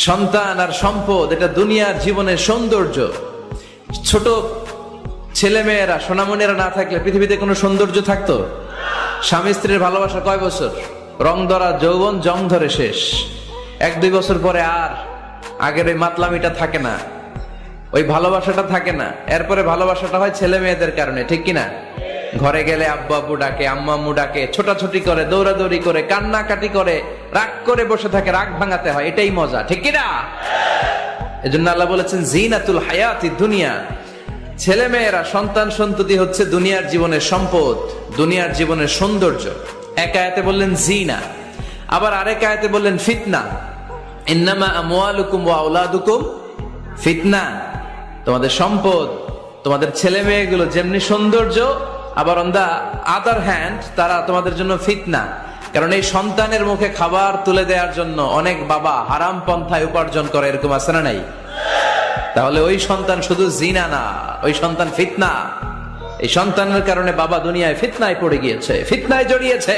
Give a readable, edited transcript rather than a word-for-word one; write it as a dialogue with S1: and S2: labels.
S1: সন্তান আর সম্পদ এটা দুনিয়ার জীবনের সৌন্দর্য। ছোট ছেলেমেয়েরা সোনামণিরা না থাকলে পৃথিবীতে কোনো সৌন্দর্য থাকতো? স্বামী স্ত্রীর ভালোবাসা কয় বছর? রং ধরা যৌবন জং ধরে শেষ। 1-2 বছর পরে আর আগের ওই মাতলামিটা থাকে না, ওই ভালোবাসাটা থাকে না। এরপরে ভালোবাসাটা হয় ছেলে মেয়েদের কারণে, ঠিক কিনা? ঘরে গেলে আব্বু আব্বু ডাকে, আম্মু আম্মু ডাকে, ছোটাছুটি করে, দৌড়াদৌড়ি করে, কান্নাকাটি করে, রাগ করে বসে থাকে, রাগ ভাঙাতে হয়, এটাই মজা, ঠিক কিনা? এজন্য আল্লাহ বলেছেন জিনাতুল হায়াতি দুনিয়া। ছেলে মেয়েরা, সন্তান সন্ততি হচ্ছে দুনিয়ার জীবনের সম্পদ, দুনিয়ার জীবনের সৌন্দর্য। এক আয়াতে বললেন জিনা, আবার আরেক আয়াতে বললেন ফিতনা। ইন্নামা আমওয়ালুকুম ওয়া আওলাদুকুম ফিতনা। তোমাদের সম্পদ, তোমাদের ছেলে মেয়েগুলো যেমনি সৌন্দর্য, আবার অন দা আদার হ্যান্ড তারা তোমাদের জন্য ফিতনা। কারণ এই সন্তানের মুখে খাবার তুলে দেওয়ার জন্য অনেক বাবা হারাম পন্থায় উপার্জন করে, এরকম আছে না নাই? তাহলে ওই সন্তান শুধু জিনা না, ওই সন্তান ফিতনা। এই সন্তানের কারণে বাবা দুনিয়ায় ফিতনায় পড়ে গিয়েছে, ফিতনায় জড়িয়েছে।